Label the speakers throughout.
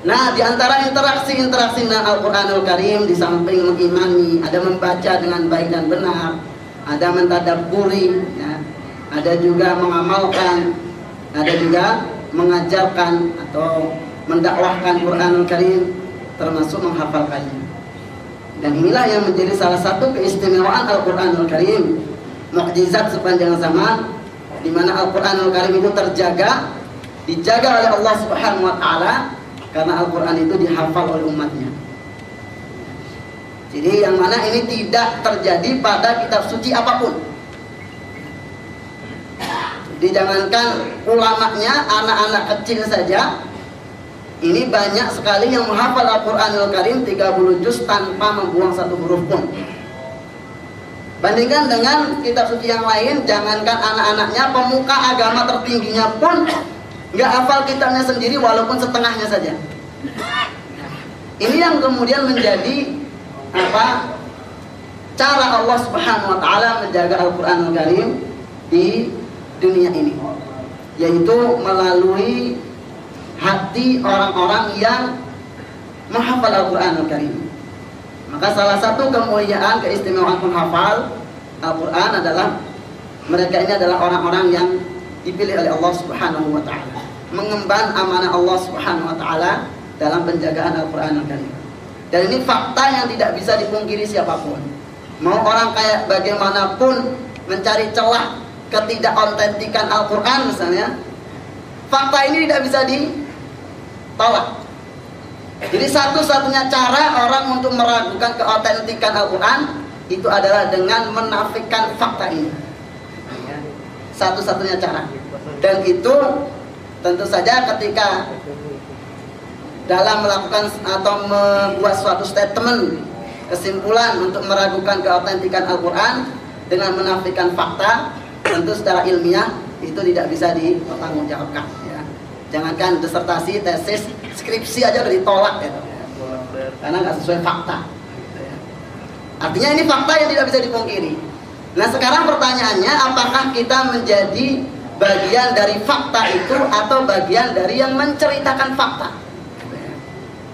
Speaker 1: Nah, di antara interaksi-interaksi dengan Al-Qur'anul Karim, di samping mengimani, ada membaca dengan baik dan benar, ada mentadabburi, ya, ada juga mengamalkan, ada juga mengajarkan atau mendakwahkan Qur'anul Karim, termasuk menghafalkannya. Dan inilah yang menjadi salah satu keistimewaan Al-Qur'anul Karim, mukjizat sepanjang zaman, di mana Al-Qur'anul Karim itu dijaga oleh Allah Subhanahu wa taala, karena Al-Quran itu dihafal oleh umatnya. Jadi yang mana ini tidak terjadi pada kitab suci apapun. Jadi jangankan ulamanya, anak-anak kecil saja, ini banyak sekali yang menghafal Al-Quranul Karim 30 juz tanpa membuang satu huruf pun. Bandingkan dengan kitab suci yang lain, jangankan anak-anaknya, pemuka agama tertingginya pun nggak hafal kitabnya sendiri walaupun setengahnya saja. Ini yang kemudian menjadi cara Allah Subhanahu wa taala menjaga Al-Qur'anul Karim di dunia ini, yaitu melalui hati orang-orang yang menghafal Al-Qur'anul Karim. Maka salah satu kemuliaan, keistimewaan penghafal Al-Qur'an adalah mereka ini adalah orang-orang yang dipilih oleh Allah Subhanahu wa taala, mengemban amanah Allah Subhanahu wa taala dalam penjagaan Al-Qur'anul Karim. Dan ini fakta yang tidak bisa dipungkiri siapapun. Mau orang kayak bagaimanapun mencari celah ketidakautentikan Al-Qur'an misalnya, fakta ini tidak bisa ditolak. Jadi satu-satunya cara orang untuk meragukan keautentikan Al-Qur'an itu adalah dengan menafikan fakta ini. Satu-satunya cara. Dan itu tentu saja ketika dalam melakukan atau membuat suatu statement, kesimpulan untuk meragukan keautentikan Al-Quran dengan menafikan fakta, tentu secara ilmiah itu tidak bisa dipertanggungjawabkan, ya. Jangankan disertasi, tesis, skripsi aja udah ditolak, ya, karena nggak sesuai fakta. Artinya ini fakta yang tidak bisa dipungkiri. Nah, sekarang pertanyaannya, apakah kita menjadi bagian dari fakta itu atau bagian dari yang menceritakan fakta?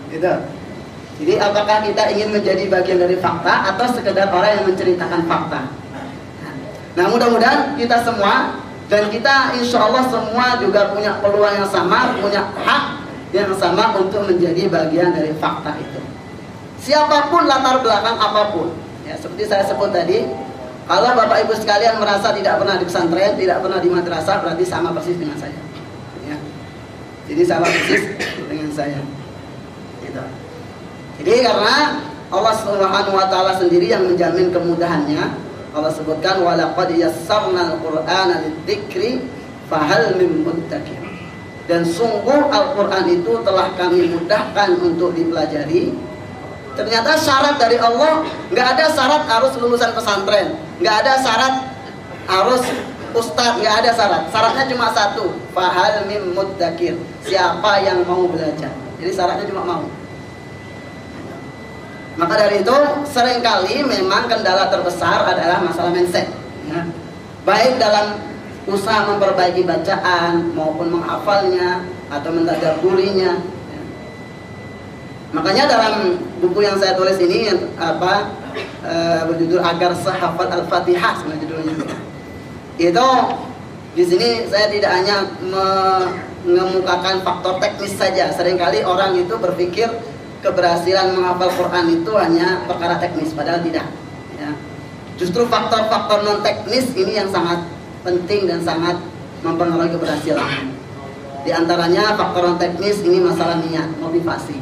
Speaker 1: Gitu. Jadi apakah kita ingin menjadi bagian dari fakta atau sekedar orang yang menceritakan fakta? Nah, mudah-mudahan kita semua, dan kita insya Allah semua juga punya peluang yang sama, punya hak yang sama untuk menjadi bagian dari fakta itu. Siapapun latar belakang apapun, ya, seperti saya sebut tadi, kalau Bapak Ibu sekalian merasa tidak pernah di pesantren, tidak pernah di madrasah, berarti sama persis dengan saya, ya. Jadi sama persis dengan saya, gitu. Jadi karena Allah Subhanahu wa taala sendiri yang menjamin kemudahannya. Allah sebutkan walaqad yassarnal qur'ana lidzikri fahal min muddakir. Dan sungguh Al-Qur'an itu telah kami mudahkan untuk dipelajari. Ternyata syarat dari Allah, nggak ada syarat harus lulusan pesantren, nggak ada syarat harus ustadz, nggak ada syarat. Syaratnya cuma satu, fahal mim muddakir, siapa yang mau belajar. Jadi syaratnya cuma mau. Maka dari itu seringkali memang kendala terbesar adalah masalah mindset, ya. Baik dalam usaha memperbaiki bacaan maupun menghafalnya atau mentadabburinya. Makanya dalam buku yang saya tulis ini yang berjudul Agar Sahafal Al-Fatihah sebenarnya judulnya. Itu di sini saya tidak hanya mengemukakan faktor teknis saja. Seringkali orang itu berpikir keberhasilan menghafal Quran itu hanya perkara teknis, padahal tidak, ya. Justru faktor-faktor non teknis ini yang sangat penting dan sangat mempengaruhi keberhasilan. Di antaranya faktor non teknis ini masalah niat, motivasi.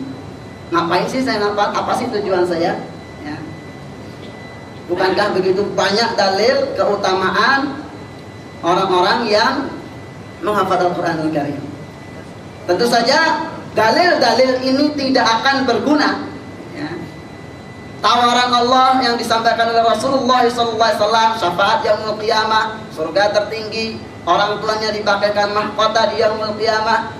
Speaker 1: Ngapain sih saya ngapal? Apa sih tujuan saya? Ya. Bukankah begitu banyak dalil keutamaan orang-orang yang menghafal Al-Quranul Karim? Tentu saja dalil-dalil ini tidak akan berguna, ya. Tawaran Allah yang disampaikan oleh Rasulullah SAW, syafaat yaumul qiyamah, surga tertinggi, orang tuanya dipakaikan mahkota di yaumul qiyamah,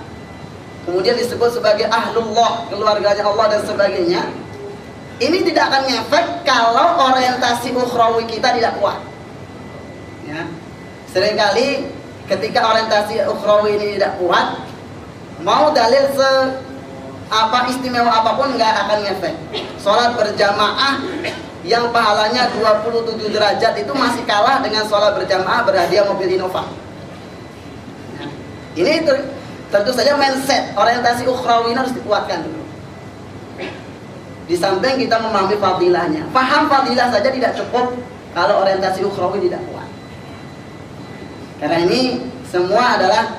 Speaker 1: kemudian disebut sebagai ahlullah, keluarganya Allah dan sebagainya. Ini tidak akan ngefek kalau orientasi ukhrawi kita tidak kuat, ya. Seringkali ketika orientasi ukhrawi ini tidak kuat, mau dalil apa istimewa apapun nggak akan ngefek. Sholat berjamaah yang pahalanya 27 derajat itu masih kalah dengan sholat berjamaah berhadiah mobil Innova. Nah, ini tentu saja mindset, orientasi ukhrawi harus dikuatkan dulu. Di samping kita memahami fadilahnya. Paham fadilah saja tidak cukup kalau orientasi ukhrawi tidak kuat. Karena ini semua adalah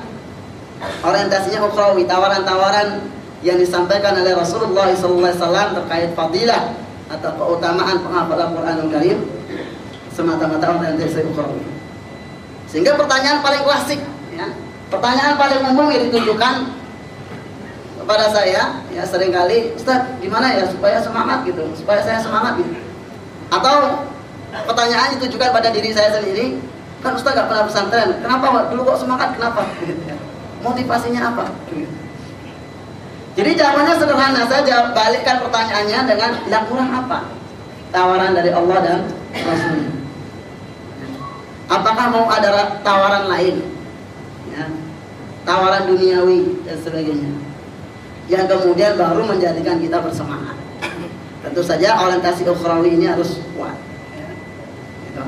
Speaker 1: orientasinya ukhrawi, tawaran-tawaran yang disampaikan oleh Rasulullah SAW terkait fadilah atau keutamaan penghafalan Quranul Karim semata-mata orientasi ukhrawi. Sehingga pertanyaan paling klasik, ya, pertanyaan paling umum yang ditujukan kepada saya, ya seringkali, Ustaz, gimana ya supaya semangat gitu, supaya saya semangat gitu. Atau pertanyaan ditujukan pada diri saya sendiri, kan Ustaz gak pernah pesantren, kenapa dulu kok semangat, kenapa? Motivasinya apa? Jadi jawabannya sederhana saja, balikkan pertanyaannya dengan tidak kurang apa tawaran dari Allah dan Rasulnya. Apakah mau ada tawaran lain, ya, tawaran duniawi dan sebagainya, yang kemudian baru menjadikan kita bersemangat. Tentu saja orientasi ukhrawi ini harus kuat, ya. Gitu.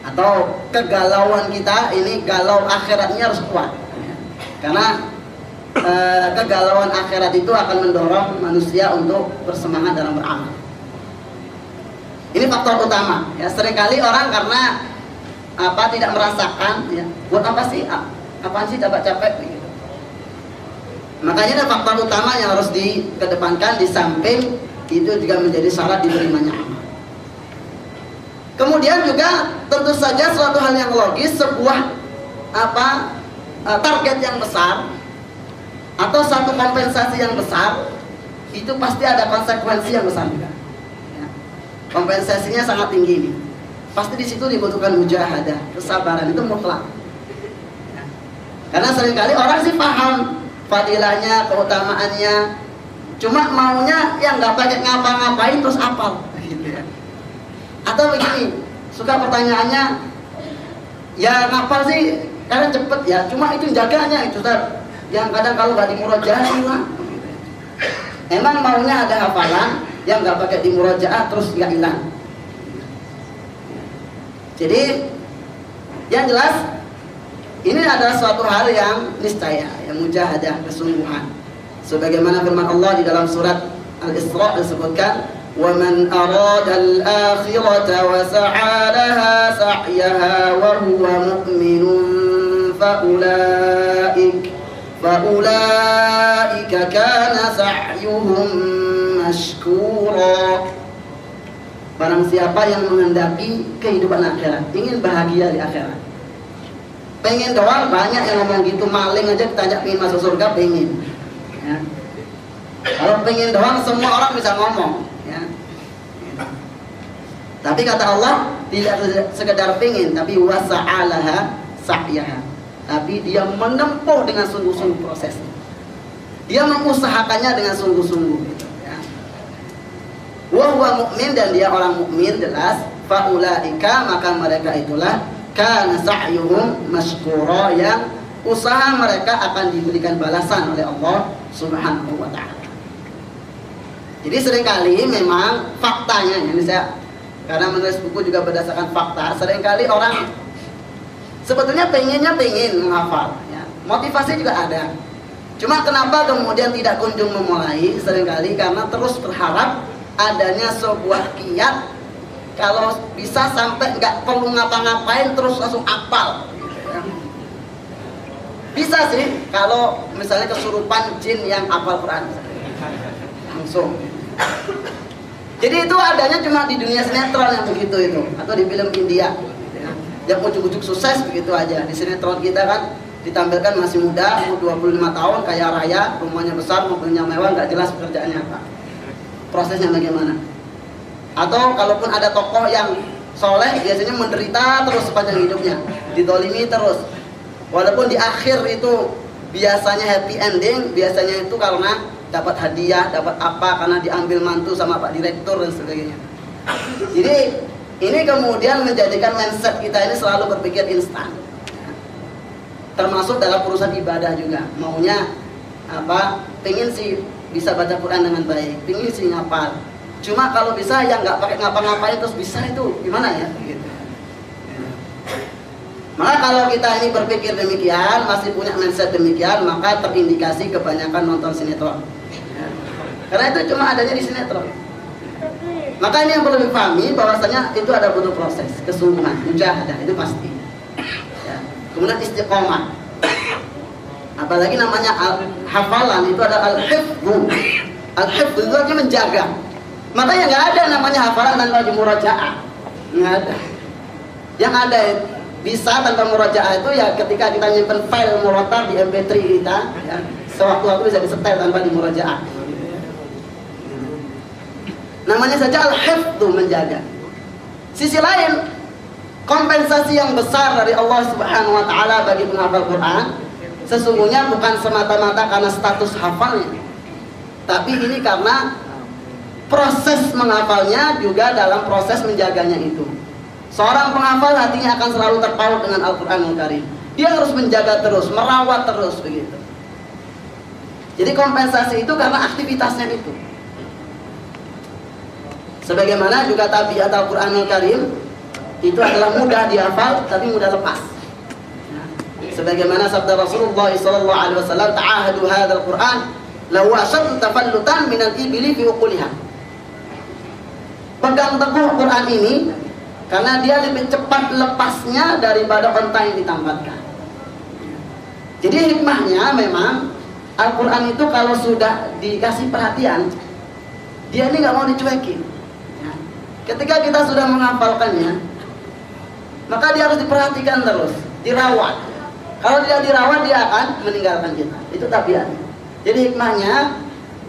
Speaker 1: Atau kegalauan kita ini galau akhiratnya harus kuat, ya. Karena kegalauan akhirat itu akan mendorong manusia untuk bersemangat dalam beramal. Ini faktor utama, ya. Seringkali orang karena tidak merasakan, ya, buat apa sih? Apaan sih capek-capek gitu. Makanya ada faktor utama yang harus dikedepankan, di samping itu juga menjadi syarat diterimanya amal. Kemudian juga tentu saja suatu hal yang logis, sebuah target yang besar atau satu kompensasi yang besar itu pasti ada konsekuensi yang besar juga, ya. Kompensasinya sangat tinggi ini. Pasti di situ dibutuhkan mujahadah, kesabaran, itu mutlak, ya. Karena seringkali orang sih paham fadilahnya, keutamaannya, cuma maunya yang nggak pakai ngapa-ngapain terus apal, gitu ya. Atau begini, suka pertanyaannya, ya ngapal sih karena cepet ya, cuma itu jaganya itu Ustaz. Yang kadang kalau nggak dimurojaah hilang. Emang maunya ada hafalan yang nggak pakai dimurojaah terus nggak hilang. Jadi yang jelas ini adalah suatu hal yang niscaya, yang mujahadah, kesungguhan. Sebagaimana firman Allah di dalam surat Al-Isra disebutkan, "Wa man arada al-akhirata wa sa'a laha sa'yaha wa huwa mu'minun fa'ulaika kana sa'yuhum mashkura." Barang siapa yang menghendaki kehidupan akhirat, ingin bahagia di akhirat, pengen doang, banyak yang ngomong gitu, maling aja ditanya pengen masuk surga, pengen, ya. Kalau pengen doang semua orang bisa ngomong, ya. Tapi kata Allah tidak sekedar pengen, tapi wasa'alaha sa'yaha, tapi dia menempuh dengan sungguh-sungguh prosesnya. Dia mengusahakannya dengan sungguh-sungguh, gitu, ya. Wa huwa mu'min, dan dia orang mukmin jelas. Faulaika, maka mereka itulah kana sa'yuhum mashkura, yang usaha mereka akan diberikan balasan oleh Allah Subhanahu wa ta'ala. Jadi seringkali memang faktanya, ini saya karena menulis buku juga berdasarkan fakta, seringkali orang sebetulnya pengen menghafal, ya. Motivasi juga ada. Cuma kenapa kemudian tidak kunjung memulai? Seringkali karena terus berharap adanya sebuah kiat, kalau bisa sampai nggak perlu ngapa-ngapain terus langsung apal, ya. Bisa sih kalau misalnya kesurupan jin yang apal Quran langsung. Jadi itu adanya cuma di dunia sinetron yang begitu itu, atau di film India, ya, yang ujuk-ujuk sukses begitu aja. Di sinetron kita kan ditampilkan masih muda, umur 25 tahun, kaya raya, rumahnya besar, mobilnya mewah, nggak jelas pekerjaannya apa, prosesnya bagaimana. Atau kalaupun ada tokoh yang soleh, biasanya menderita terus sepanjang hidupnya, ditolimi terus, walaupun di akhir itu biasanya happy ending, biasanya itu karena dapat hadiah, dapat apa, karena diambil mantu sama Pak Direktur dan sebagainya. Jadi ini kemudian menjadikan mindset kita ini selalu berpikir instan, termasuk dalam urusan ibadah juga. Maunya pengen sih bisa baca Quran dengan baik, pengen sih ngapal. Cuma kalau bisa yang nggak pakai ngapa-ngapain terus bisa itu gimana ya? Gitu. Maka kalau kita ini berpikir demikian, masih punya mindset demikian, maka terindikasi kebanyakan nonton sinetron. Karena itu cuma adanya di sinetron. Maka ini yang perlu dipahami bahwasanya itu ada butuh proses, kesungguhan, mujahadah, itu pasti. Ya. Kemudian istiqomah. Apalagi namanya hafalan itu ada al-hifdhu. Al-hifdhu itu artinya menjaga. Makanya nggak ada namanya hafalan tanpa dimurajaah. Nggak ada. Yang ada bisa tanpa murajaah itu ya ketika kita nyimpen file murotal di MP3 kita, ya, sewaktu-waktu bisa disetel tanpa dimurajaah. Namanya saja al-hifdhu, menjaga. Sisi lain, kompensasi yang besar dari Allah Subhanahu wa taala bagi penghafal Quran sesungguhnya bukan semata-mata karena status hafalnya, tapi ini karena proses menghafalnya juga dalam proses menjaganya itu. Seorang penghafal hatinya akan selalu terpaut dengan Al-Quranul Karim. Dia harus menjaga terus, merawat terus begitu. Jadi kompensasi itu karena aktivitasnya itu. Sebagaimana juga tabiat Al-Quranul Karim itu adalah mudah dihafal tapi mudah lepas. Sebagaimana sabda Rasulullah SAW, ta'ahadu hadzal Qur'an lahu ashaddu tafallutan minal ibili fi uquliha. Pegang teguh Quran ini karena dia lebih cepat lepasnya daripada onta yang ditambatkan. Jadi hikmahnya memang Al-Quran itu kalau sudah dikasih perhatian, dia ini nggak mau dicuekin. Ketika kita sudah menghafalkannya, maka dia harus diperhatikan terus, dirawat. Kalau tidak dirawat, dia akan meninggalkan kita. Itu tabiat. Jadi hikmahnya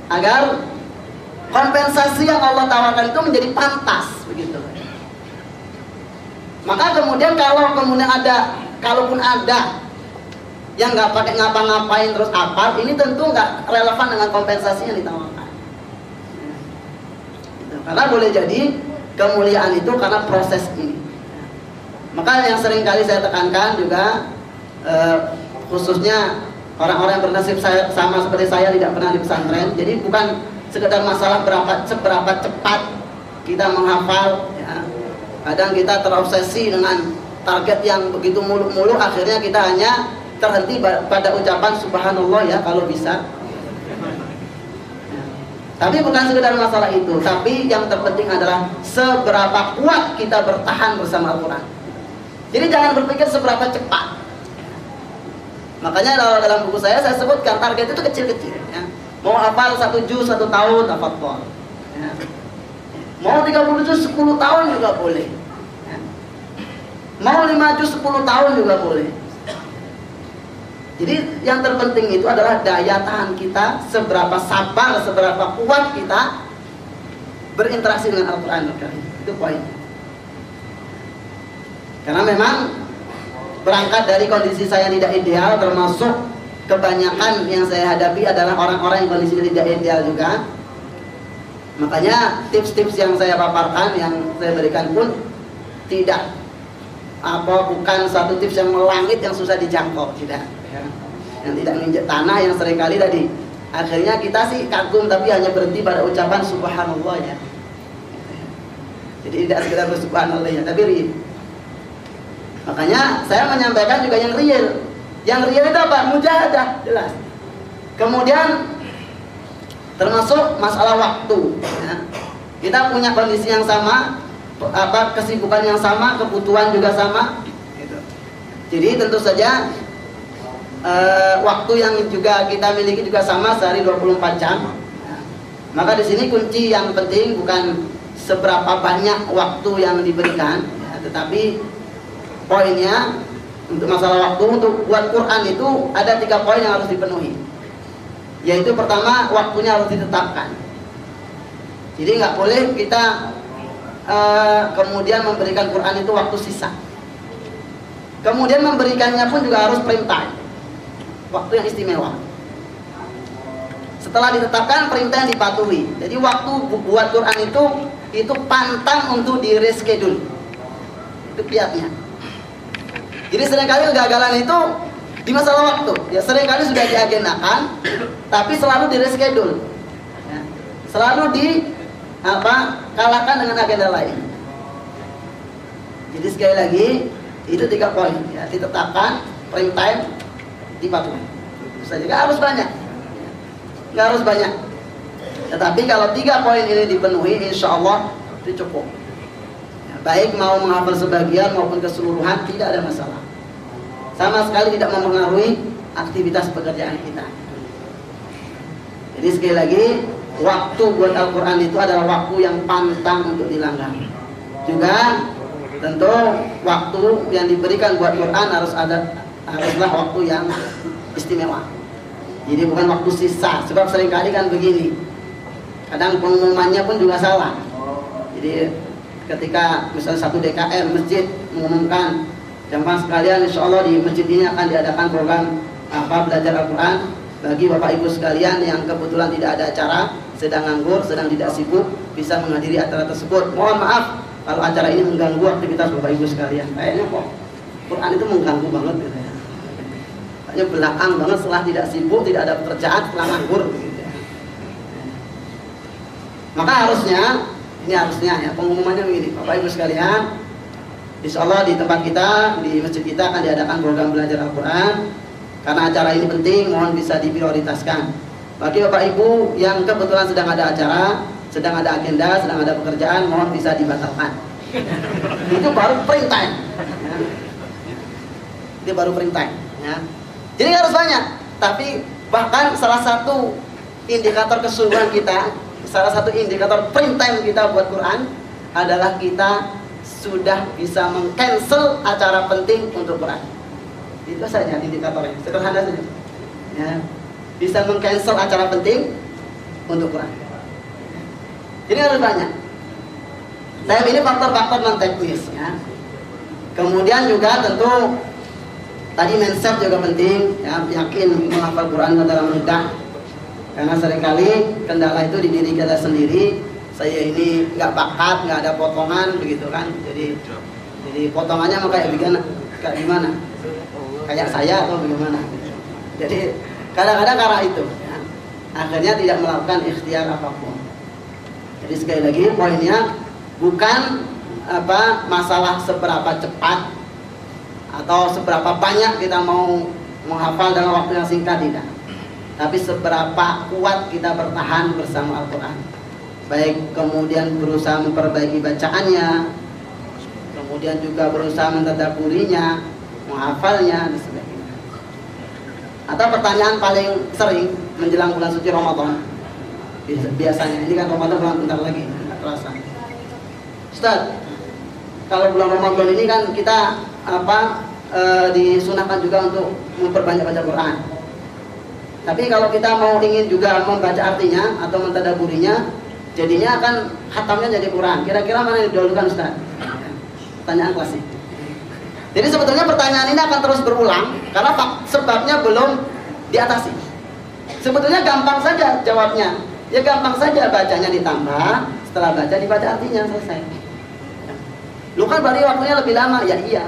Speaker 1: agar kompensasi yang Allah tawarkan itu menjadi pantas, begitu. Maka kemudian kalaupun ada yang nggak pakai ngapa-ngapain terus hafal, ini tentu nggak relevan dengan kompensasi yang ditawarkan. Karena boleh jadi kemuliaan itu karena proses ini. Maka yang sering kali saya tekankan juga, khususnya orang-orang yang bernasib sama seperti saya tidak pernah di pesantren. Jadi bukan sekedar masalah seberapa cepat kita menghafal, ya. Kadang kita terobsesi dengan target yang begitu muluk-muluk, akhirnya kita hanya terhenti pada ucapan subhanallah ya kalau bisa. Tapi bukan sekedar masalah itu, tapi yang terpenting adalah seberapa kuat kita bertahan bersama Al-Quran. Jadi jangan berpikir seberapa cepat. Makanya dalam buku saya sebutkan target itu kecil-kecil, ya. Mau hafal 1 juz 1 tahun, tafadhol, ya. Mau 30 juz 10 tahun juga boleh, ya. Mau 5 juz 10 tahun juga boleh. Jadi yang terpenting itu adalah daya tahan kita, seberapa sabar, seberapa kuat kita berinteraksi dengan Al-Quran. Itu poinnya. Karena memang berangkat dari kondisi saya tidak ideal, termasuk kebanyakan yang saya hadapi adalah orang-orang yang kondisinya tidak ideal juga. Makanya tips-tips yang saya paparkan, yang saya berikan pun bukan satu tips yang melangit yang susah dijangkau, tidak. Yang tidak menginjak tanah, yang seringkali tadi akhirnya kita sih kagum tapi hanya berhenti pada ucapan subhanallah ya. Jadi tidak sekedar subhanallah ya, tapi real. Makanya saya menyampaikan juga yang real. Yang real itu apa? Mujahadah, jelas. Kemudian termasuk masalah waktu, ya. Kita punya kondisi yang sama, kesibukan yang sama, kebutuhan juga sama, gitu. Jadi tentu saja waktu yang juga kita miliki juga sama, sehari 24 jam. Maka di sini kunci yang penting bukan seberapa banyak waktu yang diberikan, ya, tetapi poinnya untuk masalah waktu, untuk buat Quran itu ada 3 poin yang harus dipenuhi. Yaitu pertama, waktunya harus ditetapkan. Jadi nggak boleh kita kemudian memberikan Quran itu waktu sisa. Kemudian memberikannya pun juga harus perintah, waktu yang istimewa. Setelah ditetapkan, perintah yang dipatuhi. Jadi waktu buat Quran itu pantang untuk di reschedule. Itu kiatnya. Jadi seringkali kegagalan itu Di masalah waktu, ya seringkali sudah diagendakan, tapi selalu di reschedule, ya. Selalu kalahkan dengan agenda lain. Jadi sekali lagi itu 3 poin, ya, ditetapkan, prime time, dipatuhi. Saja nggak harus banyak, nggak harus banyak. Tetapi kalau 3 poin ini dipenuhi, insya Allah itu cukup. Ya, baik mau menghafal sebagian maupun keseluruhan tidak ada masalah. Sama sekali tidak mempengaruhi aktivitas pekerjaan kita. Jadi sekali lagi, waktu buat Al-Quran itu adalah waktu yang pantang untuk dilanggar. Juga tentu waktu yang diberikan buat Quran haruslah waktu yang istimewa. Jadi bukan waktu sisa. Sebab seringkali kan begini, kadang pengumumannya pun juga salah. Jadi ketika misalnya 1 DKM masjid mengumumkan, jamaah sekalian, insya Allah di masjid ini akan diadakan program belajar Al-Quran bagi Bapak Ibu sekalian yang kebetulan tidak ada acara, sedang nganggur, sedang tidak sibuk, bisa menghadiri acara tersebut. Mohon maaf kalau acara ini mengganggu aktivitas Bapak Ibu sekalian. Kayaknya kok Quran itu mengganggu banget gitu ya. Kayaknya belakang banget setelah tidak sibuk, tidak ada pekerjaan, setelah nganggur gitu ya. Maka harusnya ya pengumumannya begini, Bapak Ibu sekalian, insya Allah di tempat kita, di masjid kita akan diadakan program belajar Al-Quran. Karena acara ini penting, mohon bisa diprioritaskan. Bagi Bapak Ibu yang kebetulan sedang ada acara, sedang ada agenda, sedang ada pekerjaan, mohon bisa dibatalkan. Itu baru print time, ya. Itu baru print time, ya. Jadi harus banyak. Tapi bahkan salah satu indikator keseluruhan kita, salah satu indikator print time kita buat Quran adalah kita sudah bisa meng-cancel acara penting untuk Quran. Itu saja indikatornya, sederhana saja, ya. Bisa meng-cancel acara penting untuk Quran. Jadi harus banyak. Saya ini faktor-faktor non teknis, ya. Kemudian juga tentu tadi mindset juga penting, ya. Yakin menghafal Quran adalah mudah. Karena seringkali kendala itu di diri kita sendiri. Saya ini nggak bakat, nggak ada potongan begitu kan. Jadi potongannya mau kayak gimana? Kayak saya atau bagaimana? Jadi kadang-kadang karena itu, ya, akhirnya tidak melakukan ikhtiar apapun. Jadi sekali lagi poinnya bukan masalah seberapa cepat atau seberapa banyak kita mau menghafal dalam waktu yang singkat, tidak. Tapi seberapa kuat kita bertahan bersama Al-Quran. Baik kemudian berusaha memperbaiki bacaannya, kemudian juga berusaha mentadabburinya, menghafalnya, dan sebagainya. Atau pertanyaan paling sering menjelang bulan suci Ramadan, biasanya ini kan Ramadan bulan bentar lagi, nggak terasa. Ustaz, kalau bulan Ramadan ini kan kita disunahkan juga untuk memperbanyak baca Quran. Tapi kalau kita ingin juga membaca artinya atau mentadabburinya, jadinya akan khatamnya jadi Quran. Kira-kira mana yang didahulukan, Ustaz? Pertanyaan klasik. Jadi sebetulnya pertanyaan ini akan terus berulang karena sebabnya belum diatasi. Sebetulnya gampang saja jawabnya. Ya gampang saja, bacanya ditambah, setelah baca dibaca artinya, selesai. Lu kan berarti waktunya lebih lama, ya iya.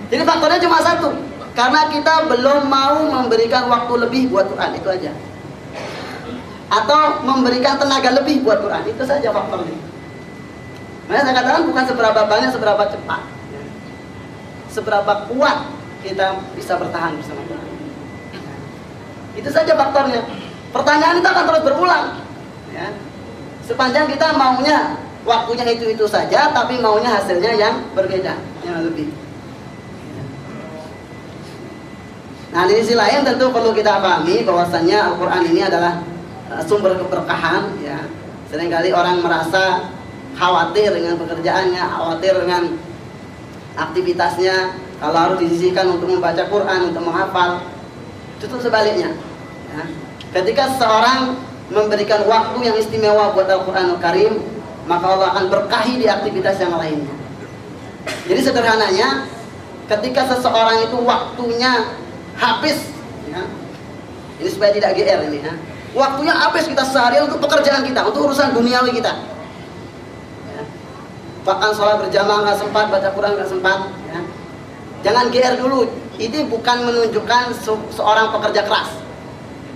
Speaker 1: Jadi faktornya cuma satu, karena kita belum mau memberikan waktu lebih buat Quran, itu aja. Atau memberikan tenaga lebih buat Quran, itu saja faktornya. Makanya saya katakan bukan seberapa banyak, seberapa cepat, seberapa kuat kita bisa bertahan bersama Quran. Itu saja faktornya. Pertanyaan itu akan terus berulang, ya. Sepanjang kita maunya waktunya itu saja, tapi maunya hasilnya yang berbeda, yang lebih. Nah, di sisi lain tentu perlu kita pahami bahwasannya Al-Quran ini adalah sumber keberkahan, ya. Seringkali orang merasa khawatir dengan pekerjaannya, khawatir dengan aktivitasnya, kalau harus disisihkan untuk membaca Quran, untuk menghafal. Justru sebaliknya, ya. Ketika seorang memberikan waktu yang istimewa buat Al-Quranul Karim, maka Allah akan berkahi di aktivitas yang lainnya. Jadi sederhananya, ketika seseorang itu waktunya habis, ya, ini supaya tidak GR ini, ya, waktunya habis kita seharian untuk pekerjaan kita, untuk urusan duniawi kita, ya. Bahkan sholat berjamaah nggak sempat, baca Quran nggak sempat, ya. Jangan GR dulu, ini bukan menunjukkan seorang pekerja keras,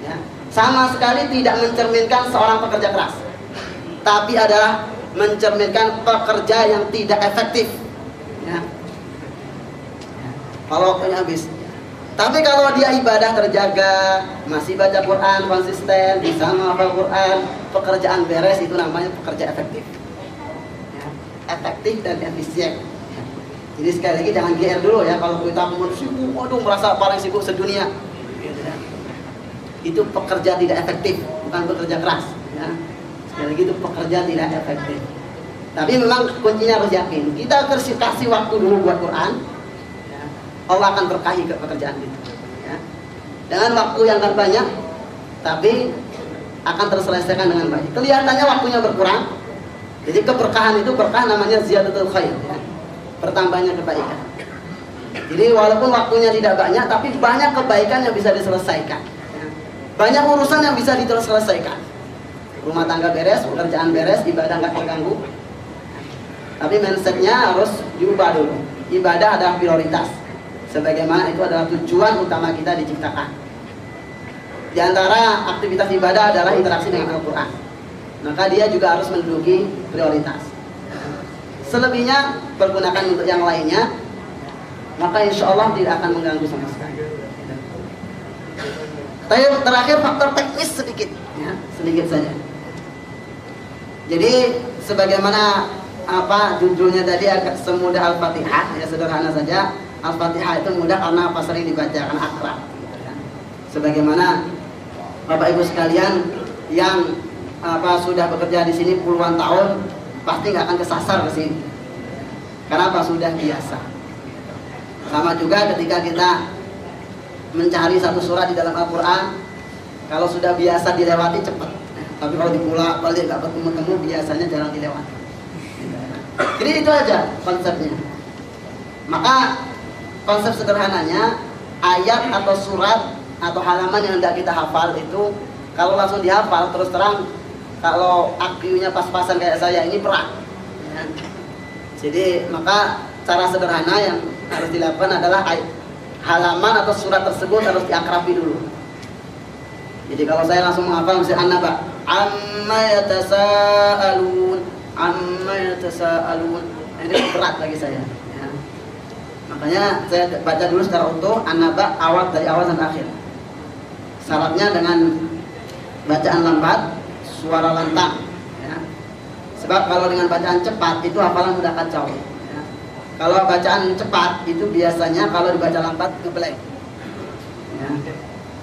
Speaker 1: ya. Sama sekali tidak mencerminkan seorang pekerja keras, tapi adalah mencerminkan pekerja yang tidak efektif, ya. Kalau waktunya habis. Tapi kalau dia ibadah terjaga, masih baca Quran konsisten, bisa menghafal Quran, pekerjaan beres, itu namanya pekerja efektif, ya. Efektif dan efisien. Jadi sekali lagi jangan GR dulu ya, kalau kita sibuk, waduh merasa paling sibuk sedunia. Itu pekerja tidak efektif, bukan pekerja keras. Ya. Sekali lagi itu pekerja tidak efektif. Tapi memang kuncinya harus yakin. Kita kasih waktu dulu buat Quran, ya. Allah akan berkahi ke pekerjaan itu. Ya. Dengan waktu yang gak banyak, tapi akan terselesaikan dengan baik. Kelihatannya waktunya berkurang. Jadi keberkahan itu berkah namanya ziyadatul khair. Ya. Bertambahnya kebaikan. Jadi walaupun waktunya tidak banyak, tapi banyak kebaikan yang bisa diselesaikan, ya. Banyak urusan yang bisa diselesaikan. Rumah tangga beres, pekerjaan beres, ibadah nggak terganggu. Tapi mindsetnya harus diubah dulu. Ibadah adalah prioritas, sebagaimana itu adalah tujuan utama kita diciptakan. Di antara aktivitas ibadah adalah interaksi dengan Al-Quran. Maka dia juga harus menduduki prioritas. Selebihnya pergunakan untuk yang lainnya, maka insya Allah tidak akan mengganggu sama sekali. Terakhir faktor teknis sedikit, ya, sedikit saja. Jadi sebagaimana judulnya tadi agak semudah Al-Fatihah, ya sederhana saja. Al-Fatihah itu mudah karena sering dibaca, karena akrab. Sebagaimana Bapak Ibu sekalian yang sudah bekerja di sini puluhan tahun, pasti nggak akan kesasar ke sini. Kenapa? Sudah biasa. Sama juga ketika kita mencari satu surat di dalam Al-Quran, kalau sudah biasa dilewati cepat. Tapi kalau dipulak-balik nggak ketemu-temu, biasanya jarang dilewati. Jadi itu aja konsepnya. Maka konsep sederhananya, ayat atau surat atau halaman yang hendak kita hafal itu, kalau langsung dihafal, terus terang kalau IQ-nya pas-pasan kayak saya ini berat, ya. Jadi maka cara sederhana yang harus dilakukan adalah halaman atau surat tersebut harus diakrabi dulu. Jadi kalau saya langsung menghafal misalnya An-Naba, amma yatasaalun, ini berat bagi saya, ya. Makanya saya baca dulu secara utuh An-Naba dari awal sampai akhir. Syaratnya dengan bacaan lambat, suara lantang, ya. Sebab kalau dengan bacaan cepat itu hafalan mudah kacau, ya. Kalau bacaan cepat itu biasanya kalau dibaca lambat ngeblank, ya.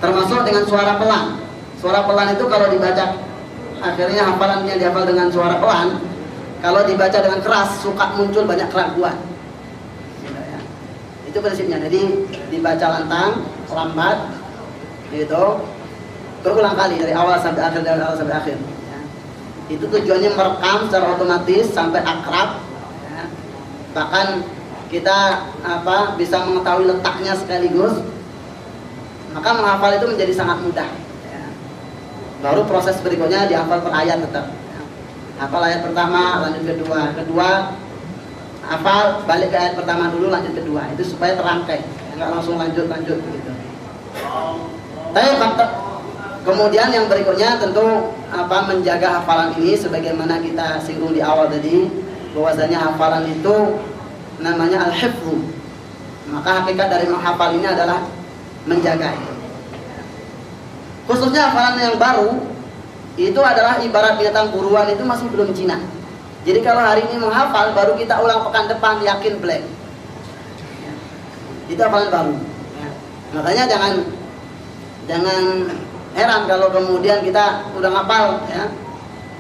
Speaker 1: Termasuk dengan suara pelan. Suara pelan itu kalau dibaca akhirnya hafalannya dihafal dengan suara pelan. Kalau dibaca dengan keras suka muncul banyak keraguan, ya. Itu prinsipnya. Jadi dibaca lantang, lambat, gitu. Berulang kali dari awal sampai akhir, ya. Itu tujuannya merekam secara otomatis sampai akrab, ya. Bahkan kita bisa mengetahui letaknya sekaligus, maka menghafal itu menjadi sangat mudah, ya. Baru proses berikutnya dihafal per ayat tetap, ya. Hafal ayat pertama, lanjut kedua hafal, balik ke ayat pertama dulu, lanjut kedua. Itu supaya terangkai, nggak langsung lanjut gitu. Kemudian yang berikutnya tentu menjaga hafalan ini sebagaimana kita singgung di awal tadi, bahwasanya hafalan itu namanya al-hifdzu. Maka hakikat dari menghafal ini adalah menjaga itu. Khususnya hafalan yang baru itu adalah ibarat binatang buruan, itu masih belum jinak. Jadi kalau hari ini menghafal, baru kita ulang pekan depan yakin blank. Itu hafalan baru. Makanya jangan heran kalau kemudian kita udah ngapal, ya,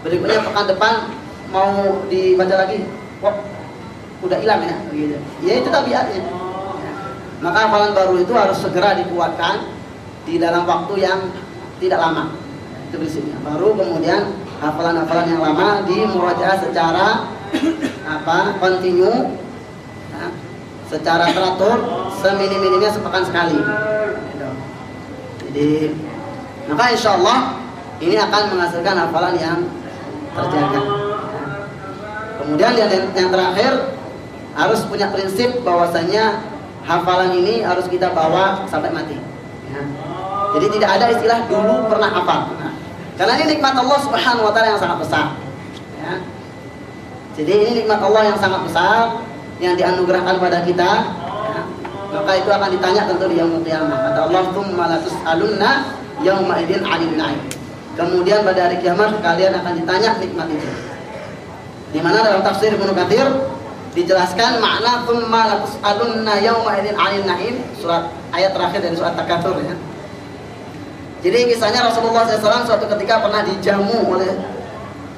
Speaker 1: berikutnya pekan depan mau dibaca lagi, kok udah hilang, ya, begitu. Ya itu tabiatnya, ya. Maka hafalan baru itu harus segera dikuatkan di dalam waktu yang tidak lama. Itu prinsipnya. Baru kemudian hafalan-hafalan yang lama dimurajaah secara kontinu, ya, secara teratur, seminim-minimnya sepekan sekali. Gitu. Jadi maka insya Allah ini akan menghasilkan hafalan yang terjaga. Kemudian yang terakhir harus punya prinsip bahwasanya hafalan ini harus kita bawa sampai mati. Ya. Jadi tidak ada istilah dulu pernah hafal. Nah, karena ini nikmat Allah Subhanahu wa taala yang sangat besar. Ya. Jadi ini nikmat Allah yang sangat besar yang dianugerahkan pada kita. Ya. Maka itu akan ditanya tentu di yaumul qiyamah. Kata Allah, "Tsumma la tus'alunna yauma idzin 'anil na'im." Kemudian pada hari kiamat kalian akan ditanya nikmat itu. Di mana dalam tafsir Ibnu Katsir dijelaskan makna tsumma la tus'alunna yauma idzin 'anil na'im, surat ayat terakhir dari surat Takatsur ya. Jadi kisahnya Rasulullah SAW suatu ketika pernah dijamu oleh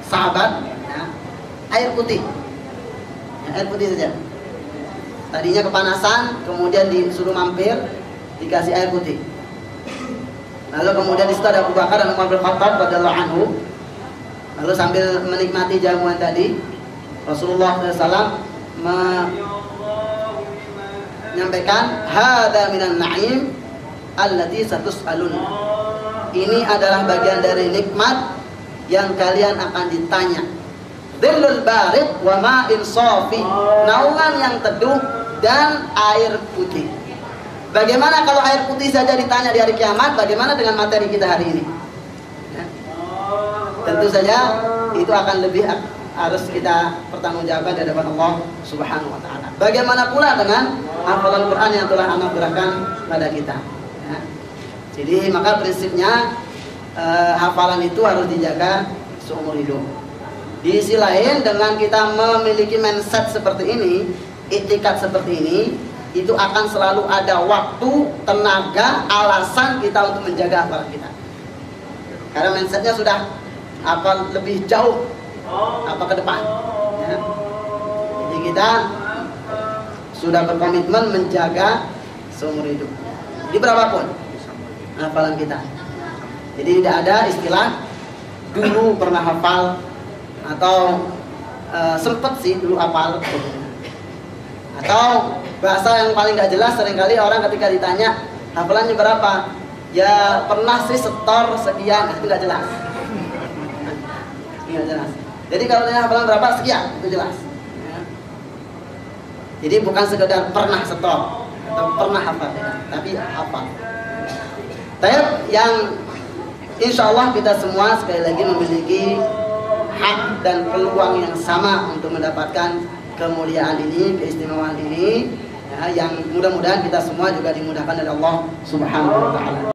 Speaker 1: sahabat ya, air putih ya, air putih saja. Tadinya kepanasan, kemudian disuruh mampir, dikasih air putih. Lalu kemudian di situ ada Abu Bakar dan Umar bin Khattab radhiyallahu anhu. Lalu sambil menikmati jamuan tadi, Rasulullah SAW menyampaikan, "Hada minan na'im allati satus'alun." Ini adalah bagian dari nikmat yang kalian akan ditanya. Dhillul barid wa ma'in safi, naungan yang teduh dan air putih. Bagaimana kalau air putih saja ditanya di hari kiamat, bagaimana dengan materi kita hari ini? Ya. Tentu saja itu akan lebih harus kita pertanggungjawabkan di hadapan Allah Subhanahu wa taala. Bagaimana pula dengan hafalan Quran yang telah anugerahkan pada kita? Ya. Jadi maka prinsipnya hafalan itu harus dijaga seumur hidup. Di sisi lain dengan kita memiliki mindset seperti ini, iktikad seperti ini, itu akan selalu ada waktu, tenaga, alasan kita untuk menjaga hafalan kita. Karena mindsetnya sudah akan lebih jauh ke depan. Ya. Jadi kita sudah berkomitmen menjaga seumur hidup. Di berapapun hafalan kita. Jadi tidak ada istilah dulu pernah hafal atau sempet sih dulu hafal. Atau bahasa yang paling gak jelas seringkali orang ketika ditanya hafalannya berapa, ya pernah sih setor sekian, itu gak jelas. Gak jelas. Jadi kalau ditanya hafalan berapa, sekian, itu jelas. Jadi bukan sekedar pernah setor atau pernah hafal, tapi hafal. Yang insya Allah kita semua sekali lagi memiliki hak dan peluang yang sama untuk mendapatkan kemuliaan ini, keistimewaan ini ya, yang mudah-mudahan kita semua juga dimudahkan oleh Allah Subhanahu wa taala.